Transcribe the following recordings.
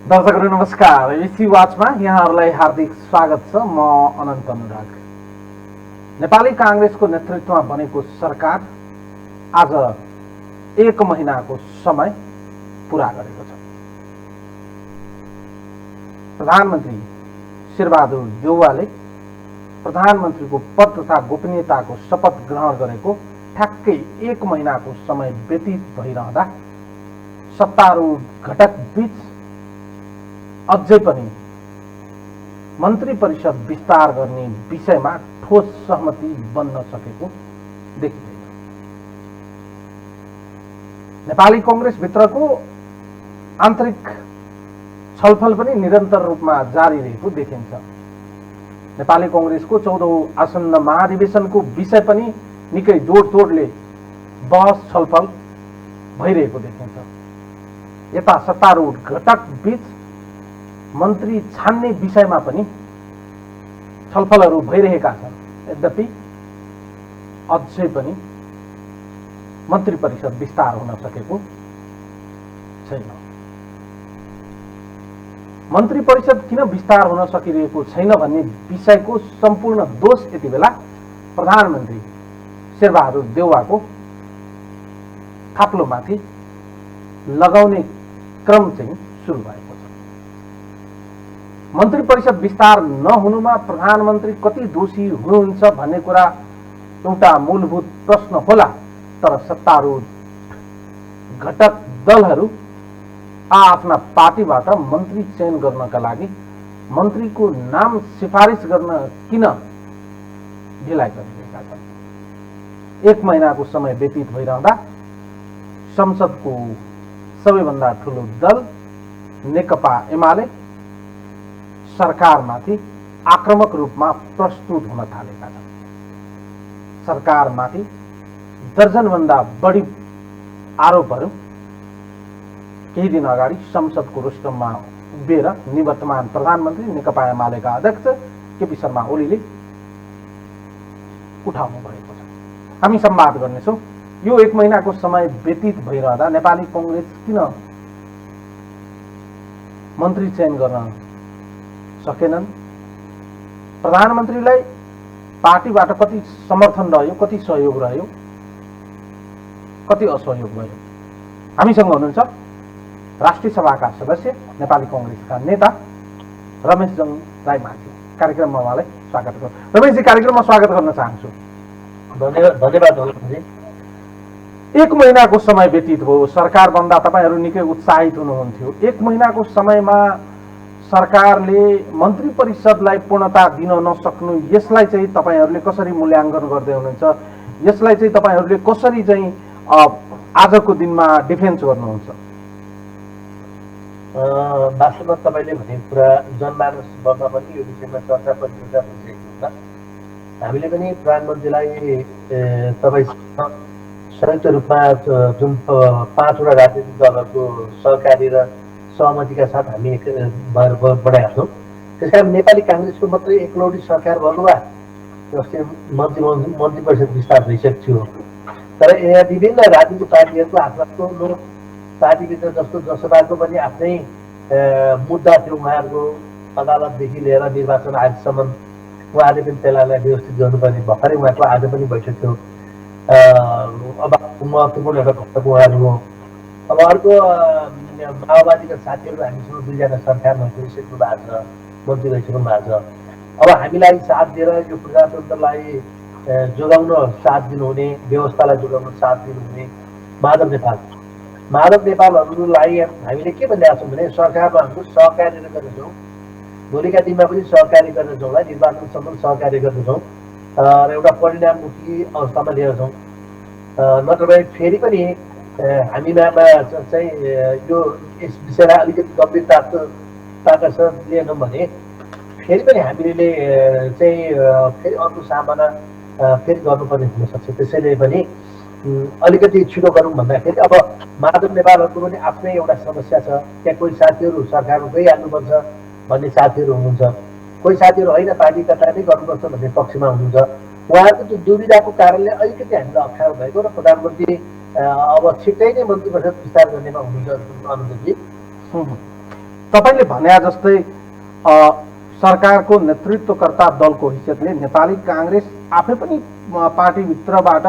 दर्शकहरू नमस्कार। एसी वाचमा यहाँहरूलाई हार्दिक स्वागत छ। म अनन्त अनुराग। नेपाली कांग्रेसको नेतृत्वमा बनेको सरकार आज 1 महिनाको समय पूरा गरेको छ। प्रधानमन्त्री शेरबहादुर देउवाले प्रधानमन्त्रीको पद तथा गोपनीयताको शपथ ग्रहण गरेको ठ्याक्कै 1 महिनाको समय व्यतीत भइरहँदा सत्तारूढ घटक बीच अझै पनि मन्त्री परिषद विस्तार गर्ने विषयमा ठोस सहमति बन्न सकेको देखिँदैन। नेपाली कांग्रेसभित्रको आन्तरिक छलफल पनि निरन्तर रूपमा जारी रहेको देखिन्छ। नेपाली कांग्रेसको 14औं आसन्न महाधिवेशनको विषय पनि निकै जोडतोडले बहस छलफल भइरहेको देखिन्छ। यता सत्तारूढ घटक बीच मन्त्री छान्ने विषयमा पनि छलफलहरू भइरहेका छन्। यद्यपि अझै पनि मन्त्री परिषद विस्तार हुन सकेको छैन। मन्त्री परिषद किन विस्तार हुन सकिरहेको छैन भन्ने विषयको सम्पूर्ण दोष यति बेला प्रधानमन्त्री शेरबहादुर देउवाको थाप्लोमाथि लगाउने क्रम चाहिँ सुरु भएको छ। मन्त्री परिषद विस्तार नहुनुमा प्रधानमन्त्री कति दोषी हुनुहुन्छ भन्ने कुरा एउटा मूलभूत प्रश्न होला। तर सत्तारूढ घटक दलहरू आफ्ना पार्टीबाट मन्त्री चयन गर्नका लागि मन्त्रीको नाम सिफारिस गर्न किन ढिलाइ गरिरहेका छन्। 1 महिनाको समय व्यतीत भइरहँदा संसदको सबैभन्दा ठूलो दल नेकपा एमाले सरकारमाथि आक्रमक रूपमा प्रस्तुत हुन थालेका छन्। सरकारमाथि दर्जनभन्दा बढी आरोपहरू केही दिन अगाडि संसदको रोस्टममा उभिएर निवर्तमान प्रधानमन्त्री नेकपा एमालेका अध्यक्ष केपी शर्मा ओलीले उठाउनु भएको छ। हामी संवाद गर्नेछौँ। यो 1 महिनाको समय व्यतीत भइरहँदा नेपाली कांग्रेस किन मन्त्री चयन गर्न सकेनन्, प्रधानमन्त्रीलाई पार्टीबाट कति समर्थन रह्यो, कति सहयोग रह्यो, कति असहयोग भयो। हामीसँग हुनुहुन्छ राष्ट्रिय सभाका सदस्य नेपाली कांग्रेसका नेता रमेशजङ रायमाझी। कार्यक्रममा उहाँलाई स्वागत गर्छु। रमेशजी, कार्यक्रममा स्वागत गर्न चाहन्छु। धन्यवाद। 1 महिनाको समय व्यतीत भयो। सरकार बन्दा तपाईहरू निकै उत्साहित हुनुहुन्थ्यो। 1 महिनाको समयमा सरकारले मन्त्री परिषदलाई पूर्णता दिन नसक्नु, यसलाई चाहिँ तपाईहरूले कसरी मूल्याङ्कन गर्दै हुनुहुन्छ? यसलाई चाहिँ तपाईहरूले कसरी चाहिँ आजको दिनमा डिफेन्स गर्नुहुन्छ? वास्तवमा तपाईँले भने कुरा जनमानसमा पनि यो विषयमा चर्चा परिचर्चा भइसकेको छ। हामीले पनि प्रधानमन्त्रीलाई तपाईसँग संयुक्त रूपमा जुन 5वटा राजनीतिक दलहरूको सहकारी र सहमतिका साथ हामी बढाएका छौँ। त्यसकारण नेपाली कांग्रेसको मात्रै एकलौटी सरकार भन्नु वा जस्तै मन्त्री परिषद विस्तार भइसकेको थियो। तर यहाँ विभिन्न राजनीतिक पार्टीहरूको आफ्नो पार्टीभित्र जस्तो जसपाको पनि आफ्नै मुद्दा थियो। उहाँहरूको अदालतदेखि लिएर निर्वाचन आयोगसम्म उहाँले पनि त्यसलाई व्यवस्थित गर्नुपर्ने भर्खरै उहाँको आज पनि बैठक थियो। अब महत्त्वपूर्ण एउटा घटक उहाँहरू हो। अब अर्को माओवादीका साथीहरू हामीसँग 2जना सरकारमा गइसक्नु भएको छ, मन्त्री भइसक्नु भएको छ। अब हामीलाई साथ दिएर यो प्रजातन्त्रलाई जोगाउन साथ दिनुहुने, व्यवस्थालाई जोगाउन साथ दिनुहुने माधव नेपालहरूलाई हामीले के भनिरहेका छौँ भने सरकारमा हाम्रो सहकार्य गर्न जाउँ, भोलिका दिनमा पनि सहकार्य गर्न जाउँला, निर्वाचनसम्म सहकार्य गर्न जाउँ र एउटा परिणाममुखी अवस्थामा लिएर जाउँ। नत्र भए फेरि पनि हामीमा चाहिँ यो यस विषयलाई अलिकति गम्भीरताका साथ लिएनौँ भने फेरि पनि हामीले चाहिँ फेरि अर्को सामना फेरि गर्नुपर्ने हुनसक्छ। त्यसैले पनि अलिकति छिटो गरौँ भन्दाखेरि अब माधव नेपालहरूको पनि आफ्नै एउटा समस्या छ। त्यहाँ कोही साथीहरू सरकारमा गइहाल्नुपर्छ भन्ने साथीहरू हुनुहुन्छ, कोही साथीहरू होइन पार्टीकता नै गर्नुपर्छ भन्ने पक्षमा हुनुहुन्छ। उहाँहरूको त्यो दुविधाको कारणले अलिकति हामीलाई अप्ठ्यारो भएको र प्रधानमन्त्री अब छिट्टै नै मन्त्री परिषद विस्तार गर्नेमा हुनुहुन्छ अनन्तजी। तपाईँले भने जस्तै सरकारको नेतृत्वकर्ता दलको हैसियतले नेपाली काङ्ग्रेस आफै पनि पार्टीभित्रबाट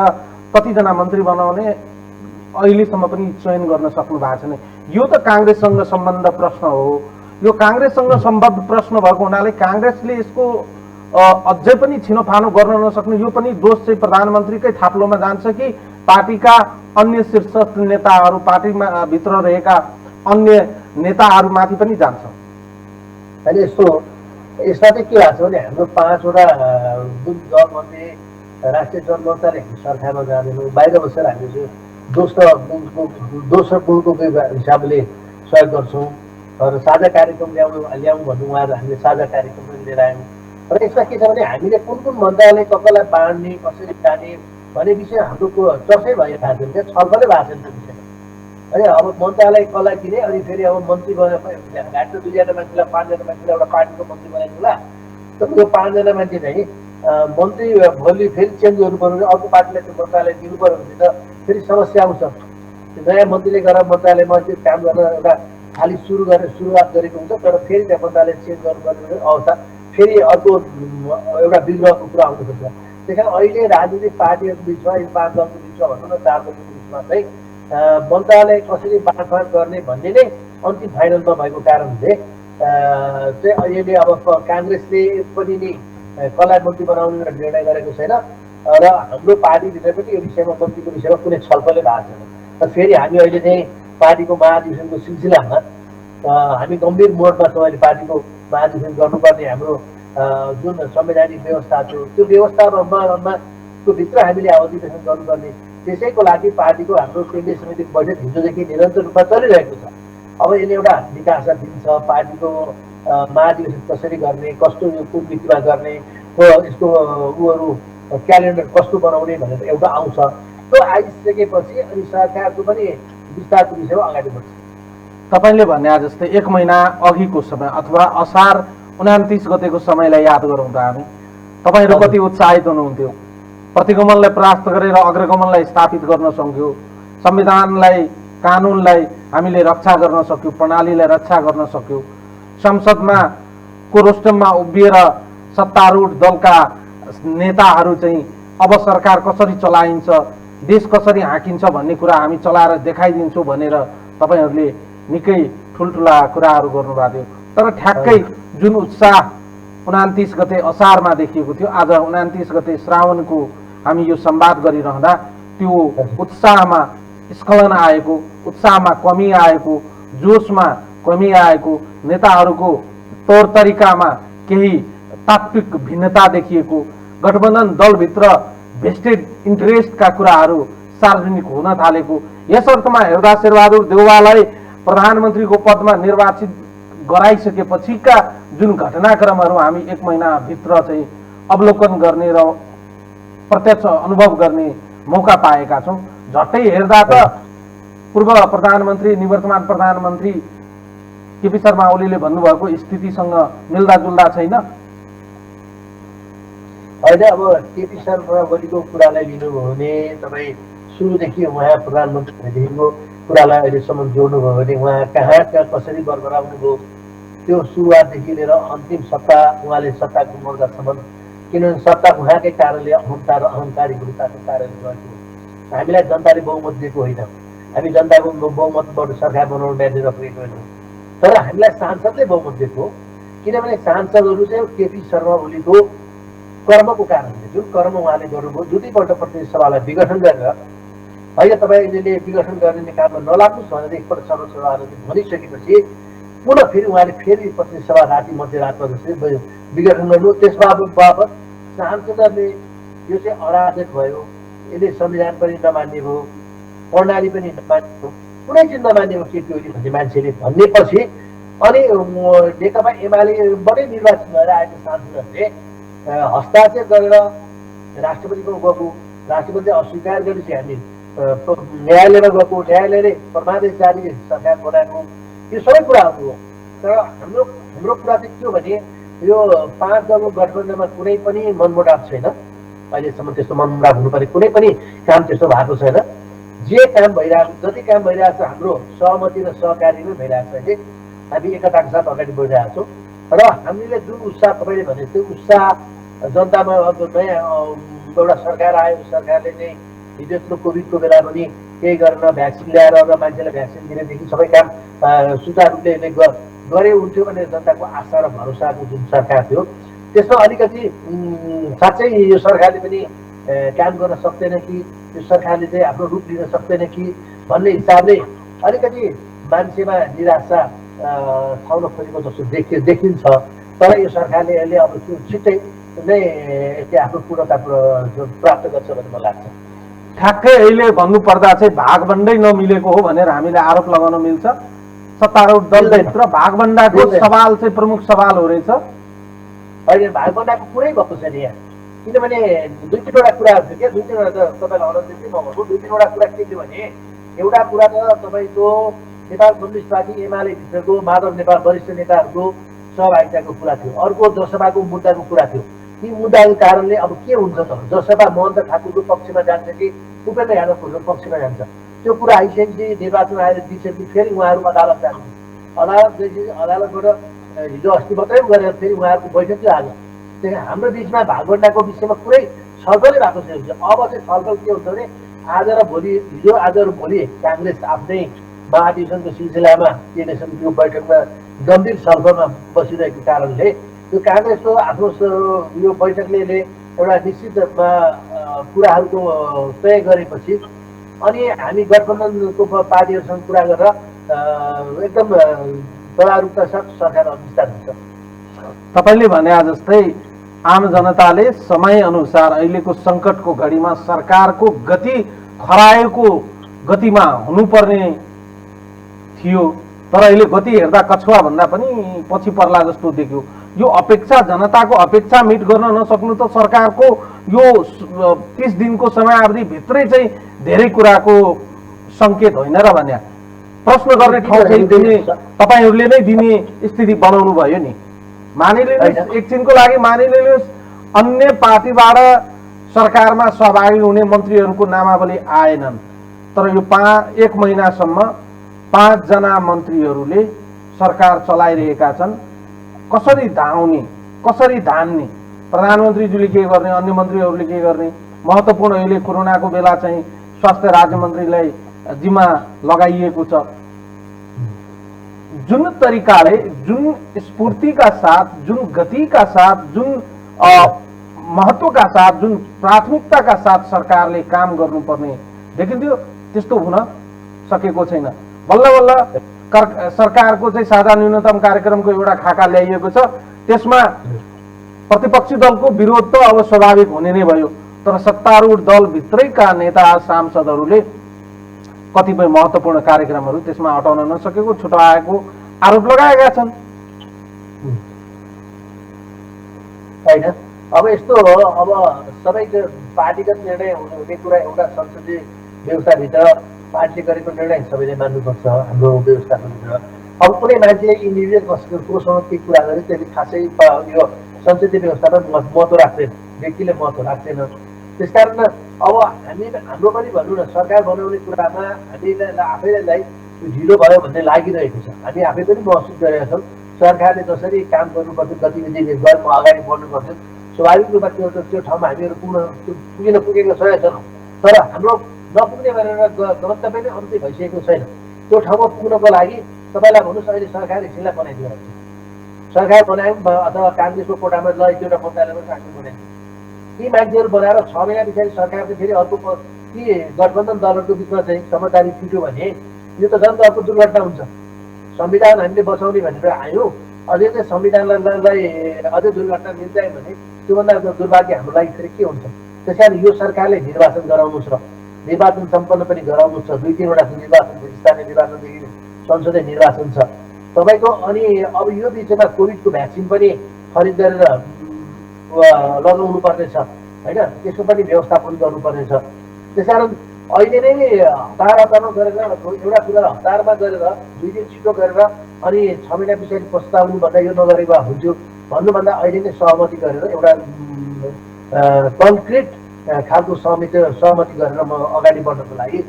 कतिजना मन्त्री बनाउने अहिलेसम्म पनि चयन गर्न सक्नु भएको छैन। यो त काङ्ग्रेससँग सम्बन्ध प्रश्न हो। यो काङ्ग्रेससँग सम्बद्ध प्रश्न भएको हुनाले काङ्ग्रेसले यसको अझै पनि छिनोफानो गर्न नसक्ने यो पनि दोष चाहिँ प्रधानमन्त्रीकै थाप्लोमा जान्छ कि पार्टीका अन्य शीर्ष नेताहरू, पार्टीमा भित्र रहेका अन्य नेताहरूमाथि पनि जान्छ? अहिले यसमा चाहिँ के भएको छ भने हाम्रो 5 वटा जुन दलमध्ये राष्ट्रिय जनमोर्चाले सरकारमा जाँदैनौँ, बाहिर बसेर हामीले दोस्रो कुलको हिसाबले सहयोग गर्छौँ र साझा कार्यक्रम ल्याउँ भन्नु उहाँहरू हामीले साझा कार्यक्रम पनि लिएर आयौँ। र यसमा के छ भने हामीले कुन कुन मन्त्रालय कसैलाई बाँड्ने, कसरी जाने भन्ने विषय हाम्रो चर्चै भइरहेको छैन, क्या छलफलै भएको छैन त्यो विषयमा। अनि अब मन्त्रालय कसलाई दिने, अनि फेरि अब मन्त्री घाट 2जना मान्छेलाई 5जना मान्छेलाई एउटा पार्टीको मन्त्री बनाइदिनु होला। तर त्यो 5जना मान्छे चाहिँ मन्त्री भोलि फेरि चेन्ज गर्नु पऱ्यो भने अर्को पार्टीलाई त्यो मन्त्रालय दिनु पऱ्यो भने त फेरि समस्या आउँछ। त्यो नयाँ मन्त्रीले गएर मन्त्रालयमा त्यो काम गर्न एउटा खालि सुरुवात गरेको हुन्छ, तर फेरि त्यहाँ मन्त्रालय चेन्ज गर्नुपर्ने अवस्था फेरि अर्को एउटा विग्रहको कुरा आउन सक्छ। त्यस कारण अहिले राजनीतिक पार्टीहरूको बिचमा यो 5 दलको बिचमा भनौँ न 4 दलको बिचमा चाहिँ मन्त्रालय कसरी बाँडफाँड गर्ने भन्ने नै अन्तिम फाइनल नभएको कारणले चाहिँ अहिले अब काङ्ग्रेसले पनि नि कसलाई मन्त्री बनाउने निर्णय गरेको छैन र हाम्रो पार्टीभित्र पनि यो विषयमा मन्त्रीको विषयमा कुनै छलफलै भएको छैन। र फेरि हामी अहिले चाहिँ पार्टीको महाधिवेशनको सिलसिलामा हामी गम्भीर मोडमा छौँ। अहिले पार्टीको महाधिवेशन गर्नुपर्ने हाम्रो जुन संवैधानिक व्यवस्था थियो त्यो व्यवस्थामा को भित्र हामीले अधिवेशन गर्नुपर्ने, त्यसैको लागि पार्टीको हाम्रो केन्द्रीय समितिको बैठक हिजोदेखि निरन्तर रूपमा चलिरहेको छ। अब यसले एउटा निकासा दिन्छ पार्टीको महाधिवेशन कसरी गर्ने, कस्तो यो कुन नीतिमा गर्ने, यसको उहरू क्यालेन्डर कस्तो बनाउने भनेर एउटा आउँछ। त्यो आइसकेपछि अनि सरकारको पनि विस्तारको विषयमा अगाडि बढ्छ। तपाईँले भने जस्तै 1 महिना अघिको समय अथवा असार 29 गतेको समयलाई याद गरौँ त हामी, तपाईँहरू कति उत्साहित हुनुहुन्थ्यो। प्रतिगमनलाई परास्त गरेर अग्रगमनलाई स्थापित गर्न सक्यो, संविधानलाई कानुनलाई हामीले रक्षा गर्न सक्यौँ, प्रणालीलाई रक्षा गर्न सक्यौँ, संसदमा को रोस्टममा उभिएर सत्तारूढ दलका नेताहरू चाहिँ अब सरकार कसरी चलाइन्छ, देश कसरी हाँकिन्छ भन्ने कुरा हामी चलाएर देखाइदिन्छौँ भनेर तपाईँहरूले निकै ठुल्ठुला कुराहरू गर्नुभएको थियो। तर ठ्याक्कै जुन उत्साह 29 गते असारमा देखिएको थियो, आज 29 गते श्रावणको हामी यो संवाद गरिरहँदा त्यो उत्साहमा स्खलन आएको, उत्साहमा कमी आएको, जोसमा कमी आएको, नेताहरूको तौर तरिकामा केही तात्विक भिन्नता देखिएको, गठबन्धन दलभित्र भेस्टेड इन्ट्रेस्टका कुराहरू सार्वजनिक हुन थालेको, यस अर्थमा हेर्दा शेरबहादुर देउवालाई प्रधानमन्त्रीको पदमा निर्वाचित गराइसकेपछिका जुन घटनाक्रमहरू हामी 1 महिनाभित्र चाहिँ अवलोकन गर्ने र प्रत्यक्ष अनुभव गर्ने मौका पाएका छौँ। झट्टै हेर्दा त पूर्व प्रधानमन्त्री निवर्तमान प्रधानमन्त्री केपी शर्मा ओलीले भन्नुभएको स्थितिसँग मिल्दाजुल्दा छैन। होइन, अब केपी शर्मा ओलीको कुरालाई लिनुभयो भने तपाईँ सुरुदेखि उहाँ प्रधानमन्त्रीदेखिको कुरालाई अहिलेसम्म जोड्नुभयो भने उहाँ कहाँ कसरी बरबराउनु भयो त्यो सुरुवातदेखि लिएर अन्तिम सत्ता उहाँले सत्ता गुमाउँदासम्म, किनभने सत्ता उहाँकै कारणले अहङ्कारी गुरुताको कारणले गएको। हामीलाई जनताले बहुमत दिएको होइन, हामी जनताको बहुमतबाट सरकार बनाउनु बाध्य नपुगेको होइन, तर हामीलाई सांसदले बहुमत दिएको। किनभने सांसदहरू चाहिँ केपी शर्मा ओलीको कर्मको कारणले, जुन कर्म उहाँले गर्नुभयो, दुईपल्ट प्रतिनिधि सभालाई विघटन गरेर होइन तपाईँले विघटन गर्ने काममा नलाग्नुहोस् भनेर एकपल्ट सर्वसभाले भनिसकेपछि पुनः फेरि उहाँले फेरि प्रतिनिधि सभा राति मध्यरातमा जस्तै विघटन गर्नु, त्यसबापत सांसदहरूले यो चाहिँ अराजक भयो, यसले संविधान पनि नमान्ने भयो, प्रणाली पनि नमान्ने भयो, कुनै चिज नमान्ने हो केपी ओली भन्ने मान्छेले भन्नेपछि अनि नेकपा एमालेबाटै निर्वाचित भएर आएको सांसदहरूले हस्ताक्षर गरेर राष्ट्रपतिको गएको, राष्ट्रपतिले अस्वीकार गरेपछि हामी न्यायालयमा गएको, न्यायालयले परमादेश जारी सरकार बनाएको, यो सबै कुराहरू हो। तर हाम्रो कुरा चाहिँ के हो भने यो 5 दलको गठबन्धनमा कुनै पनि मनमुटाव छैन। अहिलेसम्म त्यस्तो मनमुटाव हुनुपर्ने कुनै पनि काम त्यस्तो भएको छैन। जे काम भइरहेको, जति काम भइरहेको छ हाम्रो सहमति र सहकारीमै भइरहेको छ। अहिले हामी एकताका साथ अगाडि बढिरहेका छौँ र हामीले जुन उत्साह तपाईँले भने त्यो उत्साह जनतामा अब नयाँ एउटा सरकार आयो, सरकारले चाहिँ हिजो यत्रो कोभिडको बेला पनि केही गरेर भ्याक्सिन ल्याएर र मान्छेलाई भ्याक्सिन दिनेदेखि सबै काम सुचारू रूपले गरे हुन्थ्यो भन्ने जनताको आशा र भरोसाको जुन सरकार थियो, त्यसमा अलिकति साँच्चै यो सरकारले पनि काम गर्न सक्दैन कि, यो सरकारले चाहिँ आफ्नो रूप लिन सक्दैन कि भन्ने हिसाबले अलिकति मान्छेमा निराशा छाउन खोजेको जस्तो देखिन्छ। तर यो सरकारले अहिले अब छिट्टै नै आफ्नो पूर्णता प्राप्त गर्छ भन्ने मलाई लाग्छ। ठ्याक्कै अहिले भन्नुपर्दा चाहिँ भागभन्डै नमिलेको हो भनेर हामीले आरोप लगाउन मिल्छ। सत्तारूढ दलभित्र भागभन्डाको सवाल चाहिँ प्रमुख सवाल हो रहेछ। अहिले भागभन्डाको कुरै भएको छैन यहाँ, किनभने दुई तिनवटा कुराहरू थियो क्या, दुई तिनवटा त तपाईँलाई हराउँदै चाहिँ म भन्छु। दुई तिनवटा कुरा के थियो भने, एउटा कुरा त तपाईँको नेपाल कम्युनिस्ट पार्टी एमाले भित्रको माधव नेपाल वरिष्ठ नेताहरूको सहभागिताको कुरा थियो। अर्को जसपाको मुद्दाको कुरा थियो। ती मुद्दाको कारणले अब के हुन्छ त, जसपा महन्त ठाकुरको पक्षमा जान्छ कि उपेन्द्र यादवको पक्षमा जान्छ, त्यो कुरा आइसकेपछि निर्वाचन आएर दिइसकेपछि फेरि उहाँहरू अदालत जानु, अदालतबाट हिजो अस्ति मात्रै गरेर फेरि उहाँहरूको बैठक चाहिँ आज। त्यही हाम्रो बिचमा भागभन्डाको विषयमा कुरै छलफलै भएको छैन। अब चाहिँ छलफल के हुन्छ भने, आज र भोलि, हिजो आज र भोलि काङ्ग्रेस आफ्नै महाधिवेशनको सिलसिलामा यो बैठकमा गम्भीर छलफलमा बसिरहेको कारणले त्यो काङ्ग्रेसको आफ्नो यो बैठकले एउटा निश्चित कुराहरूको तय गरेपछि अनि हामी गठबन्धनको पार्टीहरूसँग कुरा गरेर एकदम दयारूपका साथ सरकार विस्तार हुन्छ। तपाईँले भने जस्तै आम जनताले समयअनुसार अहिलेको सङ्कटको घडीमा सरकारको गति खरायोको गतिमा हुनुपर्ने थियो, तर अहिले गति हेर्दा कछुवा भन्दा पनि पछि पर्ला जस्तो देखियो। यो अपेक्षा, जनताको अपेक्षा मिट गर्न नसक्नु त सरकारको यो 30 दिनको समयावधिभित्रै चाहिँ धेरै कुराको सङ्केत होइन र भन्या प्रश्न गर्ने ठाउँ चाहिँ दिने तपाईँहरूले नै दिने स्थिति बनाउनु भयो नि। मानिलिनुहोस्, एकछिनको लागि मानिलिनुहोस् अन्य पार्टीबाट सरकारमा सहभागी हुने मन्त्रीहरूको नामावली आएनन्, तर यो 1 महिनासम्म 5 जना मन्त्रीहरूले सरकार चलाइरहेका छन्। कसरी धाउने, कसरी धान्ने, प्रधानमन्त्रीज्यूले के गर्ने, अन्य मन्त्रीहरूले के गर्ने। महत्त्वपूर्ण अहिले कोरोनाको बेला चाहिँ स्वास्थ्य राज्य मन्त्रीलाई जिम्मा लगाइएको छ। जुन तरिकाले, जुन स्फूर्तिका साथ, जुन गतिका साथ, जुन महत्त्वका साथ, जुन प्राथमिकताका साथ सरकारले काम गर्नुपर्ने देखिन्थ्यो, त्यस्तो हुन सकेको छैन। बल्ल बल्ल सरकारको चाहिँ साझा न्यूनतम कार्यक्रमको एउटा खाका ल्याइएको छ, त्यसमा प्रतिपक्षी दलको विरोध त अब स्वाभाविक हुने नै भयो, तर सत्तारूढ दलभित्रैका नेता सांसदहरूले कतिपय महत्त्वपूर्ण कार्यक्रमहरू त्यसमा हटाउन नसकेको, छुटाएको आरोप लगाएका छन्। होइन, अब यस्तो हो, अब सबै पार्टीगत निर्णय हुने कुरा एउटा संसदीय व्यवस्थाभित्र पार्टीले गरेको निर्णय सबैले मान्नुपर्छ हाम्रो व्यवस्थाभित्र। अब कुनै मान्छेले इन्डिभिजुअल कोसँग के कुरा गरे त्यसले खासै यो संसदीय व्यवस्थामा महत्त्व राख्दैन, व्यक्तिले महत्त्व राख्दैन। त्यसकारण अब हाम्रो पनि भनौँ न, सरकार बनाउने कुरामा हामीलाई आफैलाई ढिलो भयो भन्ने लागिरहेको छ। हामी आफै पनि महसुस गरेका छौँ सरकारले जसरी काम गर्नुपर्थ्यो, गतिविधिले गर्नु अगाडि बढ्नु पर्थ्यो, स्वाभाविक रूपमा त्यो ठाउँमा हामीहरू पुगेको छैनौँ। तर हाम्रो नपुग्ने गरेर गन्तव्य नै अन्त्य भइसकेको छैन। त्यो ठाउँमा पुग्नको लागि तपाईँलाई भन्नुहोस्, अहिले सरकार एकछिनलाई बनाइदिएको छ। सरकार बनायौँ अथवा काङ्ग्रेसको कोटामा ल एउटा मन्त्रालयमा राख्नु बनाइदियो, ती मान्छेहरू बनाएर 6 महिना पछाडि सरकारले फेरि अर्को ती गठबन्धन दलहरूको बिचमा चाहिँ समझदारी फिट्यो भने यो त झन् अर्को दुर्घटना हुन्छ। संविधान हामीले बचाउने भनेर आयौँ, अझै चाहिँ संविधानलाई अझै दुर्घटना मिल्छ भने त्योभन्दा दुर्भाग्य हाम्रो लागि फेरि के हुन्छ। त्यस कारण यो सरकारले निर्वाचन गराउनु छ, निर्वाचन सम्पन्न पनि गराउनु छ। 2-3वटा निर्वाचन, स्थानीय निर्वाचनदेखि संसदीय निर्वाचन छ तपाईँको। अनि अब यो बिचमा कोभिडको भ्याक्सिन पनि खरिद गरेर लगाउनु पर्नेछ होइन, त्यसको पनि व्यवस्थापन गर्नुपर्नेछ। त्यसकारण अहिले नै हतारमा गरेर एउटा कुरा हतारमा गरेर 2 दिन छिटो गरेर अनि 6 महिना पछाडि प्रस्तावनु भन्दा यो नगरेको हुन्थ्यो भन्नुभन्दा अहिले नै सहमति गरेर एउटा कन्क्रिट खालको सहमति गरेर म अगाडि बढ्नको लागि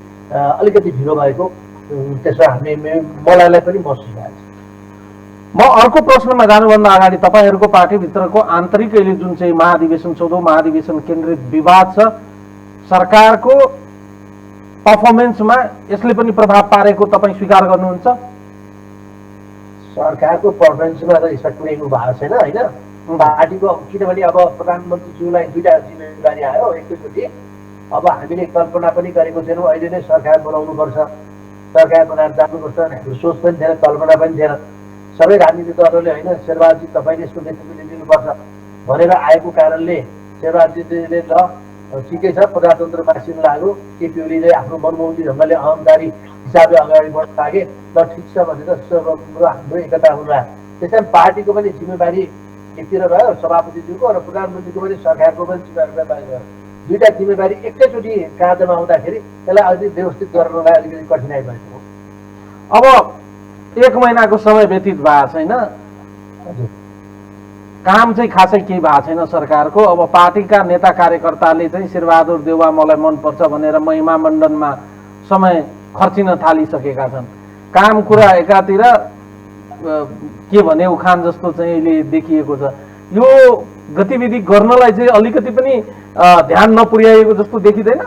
अलिकति ढिलो भएको त्यसमा मलाई पनि महसुस भएको छ। म अर्को प्रश्नमा जानुभन्दा अगाडि तपाईँहरूको पार्टीभित्रको आन्तरिक अहिले जुन चाहिँ महाधिवेशन 14औं महाधिवेशन केन्द्रित विवाद छ, सरकारको पर्फर्मेन्समा यसले पनि प्रभाव पारेको तपाईँ स्वीकार गर्नुहुन्छ? सरकारको पर्फर्मेन्समा त यसमा कुनै भएको छैन होइन। पार्टीको किनभने अब प्रधानमन्त्रीज्यूलाई दुईटा जिम्मेवारी आयो। एकैचोटि अब हामीले कल्पना पनि गरेको थिएनौँ अहिले नै सरकार बनाउनुपर्छ, सरकार बनाएर जानुपर्छ, हाम्रो सोच पनि थिएन, कल्पना पनि थिएन। सबै राजनीतिक दलहरूले होइन शेरबहादुरजी तपाईँले यसको नेतृत्व लिनुपर्छ भनेर आएको कारणले शेरबहादुरजीले ल ठिकै छ प्रजातन्त्र मासिनु लाग्यो, केपी ओलीले आफ्नो मनमौजी ढङ्गले अहङ्कारी हिसाबले अगाडि बढ्न लागे, ल ठिक छ भनेर हाम्रो एकता हुनु आयो। त्यस कारण पार्टीको पनि जिम्मेवारी एकतिर रह्यो सभापतिज्यूको र प्रधानमन्त्रीको पनि सरकारको पनि जिम्मेवारी रह्यो। दुईटा जिम्मेवारी एकैचोटि काँधमा आउँदाखेरि त्यसलाई अझै व्यवस्थित गर्नलाई अलिकति कठिनाइ भएको हो। अब 1 महिनाको समय व्यतीत भएको छैन, काम चाहिँ खासै केही भएको छैन सरकारको। अब पार्टीका नेता कार्यकर्ताले चाहिँ शेरबहादुर देउवा मलाई मनपर्छ भनेर महिमा मण्डनमा समय खर्चिन थालिसकेका छन्। काम कुरा एकातिर के भने उखान जस्तो चाहिँ अहिले देखिएको छ। यो गतिविधि गर्नलाई चाहिँ अलिकति पनि ध्यान नपुर्याएको जस्तो देखिँदैन?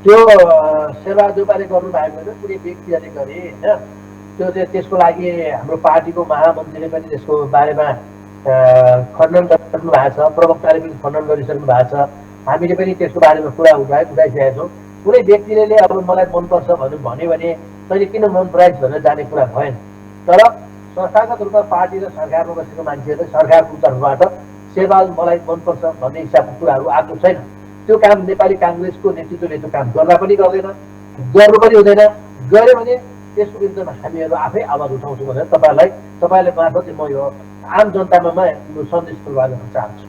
त्यो शेरबहादुरले गर्नु भएको होइन, कुनै व्यक्तिहरूले गरे होइन। त्यो चाहिँ त्यसको लागि हाम्रो पार्टीको महामन्त्रीले पनि त्यसको बारेमा खण्डन गर्नु भएको छ, प्रवक्ताले पनि खण्डन गरिसक्नु भएको छ। हामीले पनि त्यसको बारेमा कुरा उठाइसकेका छौँ। कुनै व्यक्तिले अब मलाई मनपर्छ भन्यो भने तैँले किन मन पराइस् भनेर जाने कुरा भएन। तर संस्थागत रूपमा पार्टी र सरकारमा बसेको मान्छेहरूले सरकारको तर्फबाट शेरबहादुर मलाई मनपर्छ भन्ने हिसाबको कुराहरू आएको छैन। त्यो काम नेपाली काङ्ग्रेसको नेतृत्वले त्यो काम गर्न पनि गर्दैन, गर्नु पनि हुँदैन। गऱ्यो भने त्यसको विरुद्धमा हामीहरू आफै आवाज उठाउँछौँ भनेर तपाईँले मार्फत म यो आम जनतामा सन्देश प्रवाह गर्न चाहन्छु।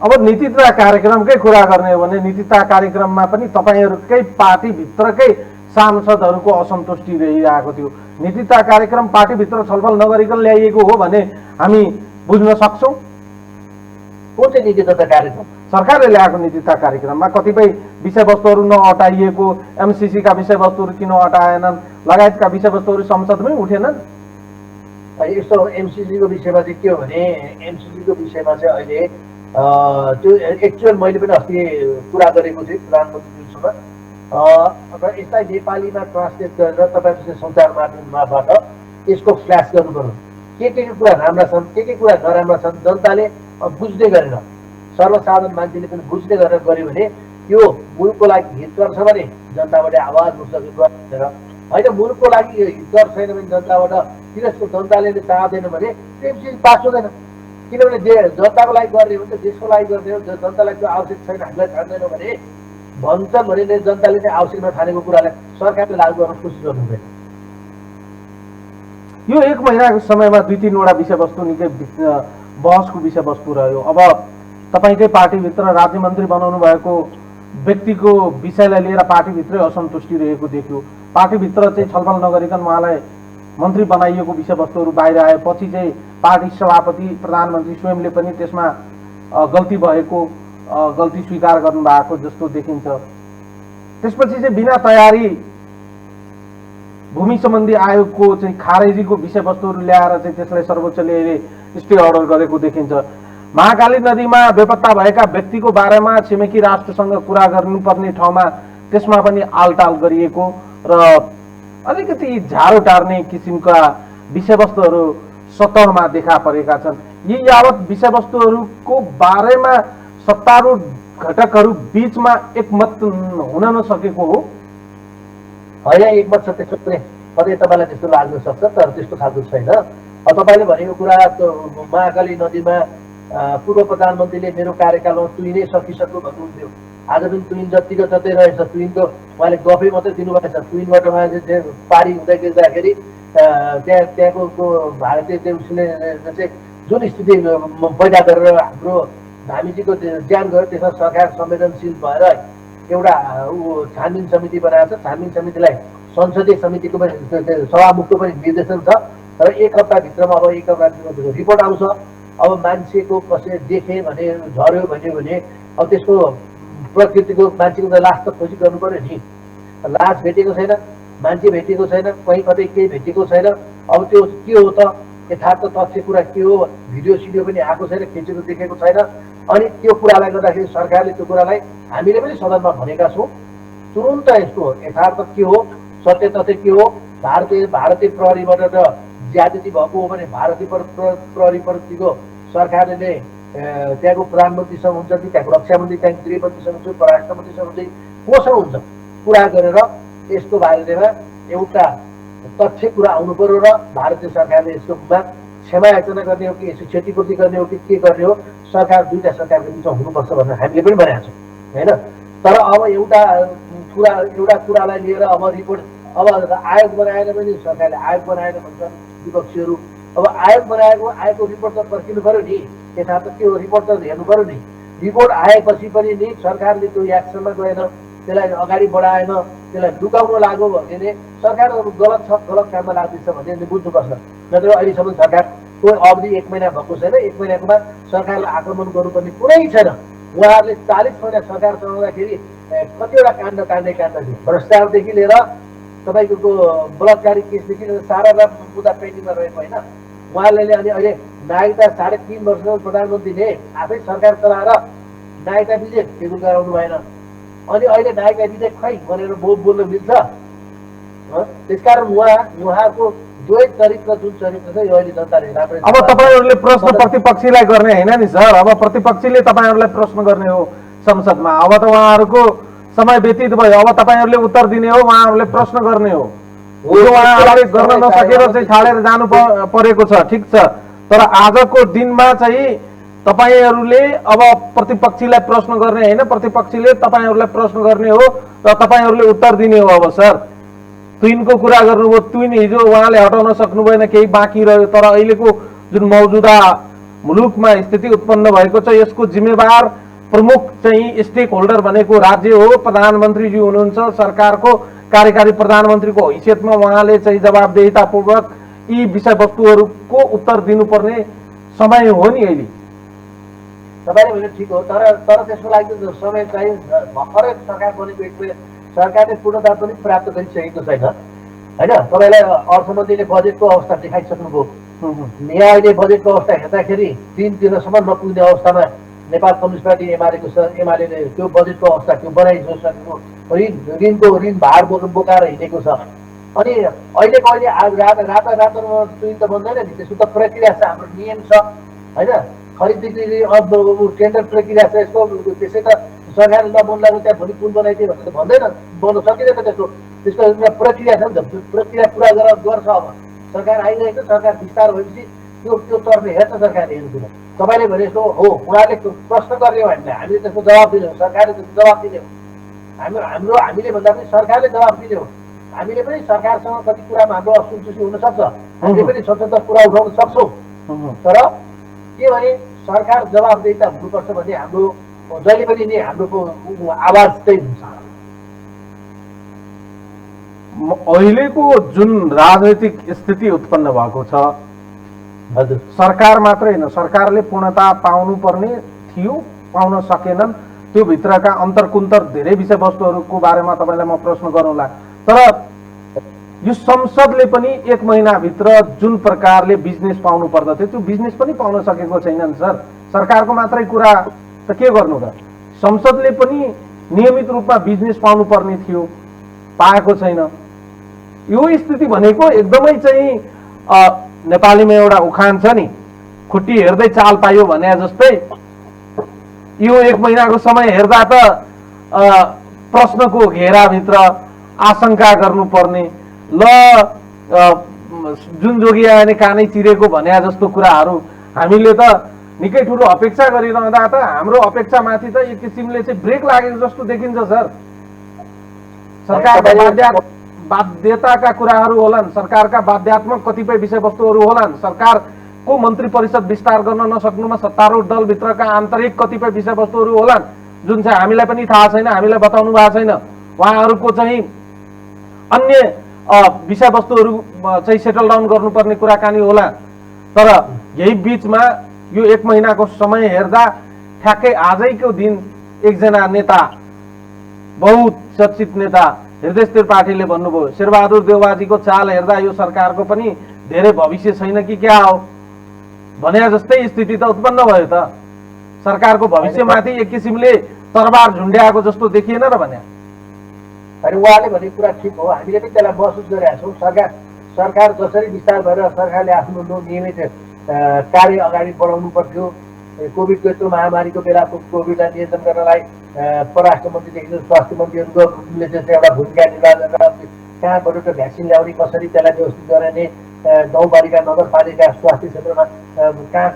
अब नीतिता कार्यक्रमकै कुरा गर्ने हो भने नीतिता कार्यक्रममा पनि तपाईँहरूकै पार्टीभित्रकै सांसदहरूको असन्तुष्टि रहिरहेको थियो। नीतिता कार्यक्रम पार्टीभित्र छलफल नगरिकन ल्याइएको हो भने हामी बुझ्न सक्छौँ। कुन चाहिँ नीतिता कार्यक्रम? सरकारले ल्याएको नीतिता कार्यक्रममा कतिपय विषयवस्तुहरू नअटाइएको, एमसिसीका विषयवस्तुहरू किन अटाएनन् लगायतका विषयवस्तुहरू संसदमै उठेनन्। यस्तो एमसिसीको विषयमा चाहिँ के हो भने एमसिसीको विषयमा चाहिँ अहिले त्यो एक्चुअल मैले पनि अस्ति कुरा गरेको थिएँ प्रधानमन्त्रीसँग र यसलाई नेपालीमा ट्रान्सलेट गरेर तपाईँ जस्तै सञ्चार माध्यमबाट यसको फ्ल्यास गर्नु पर्यो। के कुरा राम्रा छन्, के कुरा नराम्रा छन् जनताले बुझ्दै गरेन, सर्वसाधारण मान्छेले पनि बुझ्दै गरेर गऱ्यो भने यो मुलुकको लागि हितकर छ भने जनताबाट आवाज उठ्छ होइन। मुलुकको लागि हितकर छैन भने जनताबाट तिरस्को जनताले चाहँदैन भने एमसिसी पास हुँदैन। किनभने जनताको लागि गर्ने हो नि त, देशको लागि गर्ने हो। जनतालाई त्यो आवश्यक छैन, हामीलाई ठान्दैन भने भन्छन् भने जनताले चाहिँ आवश्यक नठानेको कुरालाई सरकारले लागू गर्न कोसिस गर्नु हुँदैन। यो 1 महिनाको समयमा 2-3वटा विषयवस्तु निकै बहसको विषयवस्तु रह्यो। अब तपाईँकै पार्टीभित्र राज्य मन्त्री बनाउनु भएको व्यक्तिको विषयलाई लिएर पार्टीभित्रै असन्तुष्टि रहेको देखियो। पार्टीभित्र चाहिँ छलफल नगरिकन उहाँलाई मन्त्री बनाइएको विषयवस्तुहरू बाहिर आएपछि चाहिँ पार्टी सभापति प्रधानमन्त्री स्वयंले पनि त्यसमा गल्ती स्वीकार गर्नुभएको जस्तो देखिन्छ। त्यसपछि चाहिँ बिना तयारी भूमि सम्बन्धी आयोगको चाहिँ खारेजीको विषयवस्तुहरू ल्याएर चाहिँ त्यसलाई सर्वोच्चले स्टे अर्डर गरेको देखिन्छ। महाकाली नदीमा बेपत्ता भएका व्यक्तिको बारेमा छिमेकी राष्ट्रसँग कुरा गर्नुपर्ने ठाउँमा त्यसमा पनि आलटाल गरिएको र अलिकति झारो टार्ने किसिमका विषयवस्तुहरू सतहमा देखा परेका छन्। यी यावत विषयवस्तुहरूको बारेमा सत्तारूढ घटकहरू बीचमा एकमत हुन नसकेको हो। होइन, एकमत छ त्यस्तो कतै तपाईँलाई त्यस्तो लाग्न सक्छ, तर त्यस्तो खालको छैन। तपाईँले भनेको कुरा महाकाली नदीमा पूर्व प्रधानमन्त्रीले मेरो कार्यकालमा तुइनै सकिसक्यो भन्नुहुन्थ्यो। आज पनि तुइन जतिको जतै रहेछ, तुइनको उहाँले गफै मात्रै दिनुभएको छ। तुइनबाट उहाँले पारी हुँदै गिर्दाखेरि त्यहाँको भारतीय उसले चाहिँ जुन स्थिति पैदा गरेर हाम्रो धामीजीको ज्यान गयो त्यसमा सरकार संवेदनशील भएर एउटा छानबिन समिति बनाएको छ। छानबिन समितिलाई संसदीय समितिको पनि सभामुखको पनि निर्देशन छ र 1 हप्ताभित्रमा अब 1 हप्ताभित्र रिपोर्ट आउँछ। अब मान्छेको कसै देखे भने झऱ्यो भने अब त्यसको प्रकृतिको मान्छेको लास त खोजी गर्नु पर्यो नि। लास भेटेको छैन, मान्छे भेटेको छैन, कहीँ कतै केही भेटेको छैन। अब त्यो के हो त, यथार्थ तथ्य कुरा के हो, भिडियो सिडियो पनि आएको छैन, खिचेको देखेको छैन। अनि त्यो कुरालाई गर्दाखेरि सरकारले त्यो कुरालाई हामीले पनि सदनमा भनेका छौँ, तुरुन्त यसको यथार्थ के हो, सत्य तथ्य के हो, भारतीय प्रहरीबाट ज्यादती भएको हो भने भारतीय प्रहरीप्रतिको सरकारले त्यहाँको प्रधानमन्त्रीसँग हुन्छ कि त्यहाँको रक्षा मन्त्री, त्यहाँको गृहमन्त्रीसँग हुन्छ, परराष्ट्र मन्त्रीसँग हुन्छ, कोसँग हुन्छ, कुरा गरेर यसको बारेमा एउटा तथ्य कुरा आउनु पर्यो र भारतीय सरकारले यसकोमा क्षमा याचना गर्ने हो कि यसको क्षतिपूर्ति गर्ने हो कि के गर्ने हो, सरकार दुईटा सरकारको बिचमा हुनुपर्छ भनेर हामीले पनि भनेका छौँ होइन। तर अब एउटा कुरालाई लिएर अब रिपोर्ट, अब आयोग बनाएर पनि सरकारले आयोग बनाएन भन्छन् विपक्षीहरू। अब आएको रिपोर्ट त पर्खिनु पऱ्यो नि, यथार्थ के हो रिपोर्ट त हेर्नु पऱ्यो नि। रिपोर्ट आएपछि पनि नि सरकारले त्यो एक्सनमा गएन, त्यसलाई अगाडि बढाएन, त्यसलाई लुकाउन लाग्यो भने सरकार गलत छ, गलत काममा लाग्दैछ भन्ने बुझ्नुपर्छ। नत्र अहिलेसम्म सरकारको अवधि 1 महिना भएको छैन, 1 महिनाकोमा सरकारलाई आक्रमण गर्नुपर्ने कुरै छैन। उहाँहरूले 40 महिना सरकार चलाउँदाखेरि कतिवटा काण्ड थियो, भ्रष्टाचारदेखि लिएर तपाईँको बलात्कारी केसदेखि लिएर सारा मुद्दा पेन्डिङमा रहेको होइन। उहाँले अनि अहिले नागरिकता 3.5 वर्षसम्म प्रधानमन्त्रीले आफै सरकार चलाएर नागरिकता विधेयक फिर्ता गराउनु भएन। अनि अहिले नागरिकता विधेयक खै भनेर बोल्न मिल्छ? त्यसकारण उहाँको दुवै चरित्र, जुन चरित्र छ यो अहिले जनताले राम्रै। अब तपाईँहरूले प्रश्न प्रतिपक्षीलाई गर्ने होइन नि सर, अब प्रतिपक्षीले तपाईँहरूलाई प्रश्न गर्ने हो संसदमा। अब त उहाँहरूको समय व्यतीत भयो, अब तपाईँहरूले उत्तर दिने हो, उहाँहरूले प्रश्न गर्ने हो। उहाँहरूले गर्न नसकेर चाहिँ छाडेर जानु परेको छ, ठिक छ। तर आजको दिनमा चाहिँ तपाईँहरूले अब प्रतिपक्षीलाई प्रश्न गर्ने होइन, प्रतिपक्षीले तपाईँहरूलाई प्रश्न गर्ने हो र तपाईँहरूले उत्तर दिने हो। अब सर तुइनको कुरा गर्नुभयो, तुइन हिजो उहाँले हटाउन सक्नु भएन, केही बाँकी रह्यो। तर अहिलेको जुन मौजुदा मुलुकमा स्थिति उत्पन्न भएको छ यसको जिम्मेवार प्रमुख चाहिँ स्टेक होल्डर भनेको राज्य हो, प्रधानमन्त्रीजी हुनुहुन्छ। सरकारको कार्यकारी प्रधानमन्त्रीको हैसियतमा उहाँले चाहिँ जवाबदेहितापूर्वक यी विषयवस्तुहरूको उत्तर दिनुपर्ने समय हो नि अहिले। तपाईँले भने ठिक हो, तर त्यसको लागि समय चाहिँ भर्खरै सरकार बनेको, सरकारले पूर्णता पनि प्राप्त गरिसकेको छैन होइन। तपाईँलाई अर्थमन्त्रीले बजेटको अवस्था देखाइसक्नुभयो। यहाँ अहिले बजेटको अवस्था हेर्दाखेरि 3 दिनसम्म नपुग्ने अवस्थामा नेपाल कम्युनिस्ट पार्टी एमाले त्यो बजेटको अवस्था त्यो बनाइसकेको, ऋण भार बोकाएर हिँडेको छ। अनि अहिलेको रातो तुइन त बन्दैन नि, त्यसको त प्रक्रिया छ, हाम्रो नियम छ होइन। खरिद बिक्री टेन्डर प्रक्रिया छ यसको, त्यसै त सरकारले नबन्दाको त्यहाँ भोलि पुल बनाइदियो भने त भन्दैन, बन्न सकिँदैन। त्यसको एउटा प्रक्रिया छ नि त, प्रक्रिया पुरा गर्छ। अब सरकार आइरहेको, सरकार विस्तार भएपछि त्यो तर्फ हेर्छ सरकारले हेर्नु। तपाईँले भने जस्तो हो, उहाँले प्रश्न गर्ने हो, हामीले त्यसको जवाब दिने हो, सरकारले त्यसको जवाब दिने हो। हामीले भन्दा पनि सरकारले जवाब दिने हो। हामीले पनि सरकारसँग कति कुरामा हाम्रो असन्तुष्टि हुनसक्छ, हामीले पनि स्वतन्त्र कुरा उठाउन सक्छौँ। तर के भने सरकार जवाबदेहिता हुनुपर्छ भने हाम्रो जहिले पनि नि हाम्रो आवाज त्यही हुन्छ। अहिलेको जुन राजनैतिक स्थिति उत्पन्न भएको छ, हजुर, सरकार मात्रै होइन, सरकारले पूर्णता पाउनु पर्ने थियो, पाउन सकेनन्। त्यो भित्रका अन्तरकुन्तर धेरै विषयवस्तुहरूको बारेमा तपाईँलाई म प्रश्न गरौँला। तर यो संसदले पनि 1 महिनाभित्र जुन प्रकारले बिजनेस पाउनु पर्दथ्यो त्यो बिजनेस पनि पाउन सकेको छैनन् सर। सरकारको मात्रै कुरा त के गर्नु त, संसदले पनि नियमित रूपमा बिजनेस पाउनु पर्ने थियो, पाएको छैन। यो स्थिति भनेको एकदमै चाहिँ नेपालीमा एउटा उखान छ नि, खुट्टी हेर्दै चाल पाइयो भने जस्तै यो 1 महिनाको समय हेर्दा त प्रश्नको घेराभित्र आशंका गर्नुपर्ने, ल जुन जोगी आयो भने कानै चिरेको भने जस्तो कुराहरू हामीले त निकै ठुलो अपेक्षा गरिरहँदा त हाम्रो अपेक्षामाथि त एक किसिमले चाहिँ ब्रेक लागेको जस्तो देखिन्छ सर। सरकारको बाध्यताका कुराहरू होलान्, सरकारका बाध्यात्मक कतिपय विषयवस्तुहरू होलान्, सरकारको मन्त्री परिषद विस्तार गर्न नसक्नुमा सत्तारूढ दलभित्रका आन्तरिक कतिपय विषयवस्तुहरू होलान् जुन चाहिँ हामीलाई पनि थाहा छैन, हामीलाई बताउनु भएको छैन। उहाँहरूको चाहिँ अन्य विषयवस्तुहरू चाहिँ सेटल डाउन गर्नुपर्ने कुराकानी होला। तर यही बिचमा यो 1 महिनाको समय हेर्दा ठ्याक्कै आजैको दिन एकजना नेता, बहुत चर्चित नेता हृदय त्रिपाठीले भन्नुभयो शेरबहादुर देउवाजीको चाल हेर्दा यो सरकारको पनि धेरै भविष्य छैन कि क्या हो भने जस्तै स्थिति त उत्पन्न भयो त। सरकारको भविष्यमाथि एक किसिमले तरबार झुन्ड्याएको जस्तो देखिएन र भने। अनि उहाँले भनेको कुरा ठिक हो, हामीले पनि त्यसलाई महसुस गरिरहेका छौँ। सरकार जसरी विस्तार भएर सरकारले आफ्नो नियमित कार्य अगाडि बढाउनु पर्थ्यो। कोभिडको यत्रो महामारीको बेला कोभिडलाई नियन्त्रण गर्नलाई परराष्ट्र मन्त्रीदेखि स्वास्थ्य मन्त्रीहरूले चाहिँ एउटा भूमिका निर्वाह गरेर कहाँबाट त्यो भ्याक्सिन ल्याउने, कसरी त्यसलाई व्यवस्थित गर्ने, गाउँपालिका नगरपालिका स्वास्थ्य क्षेत्रमा कहाँ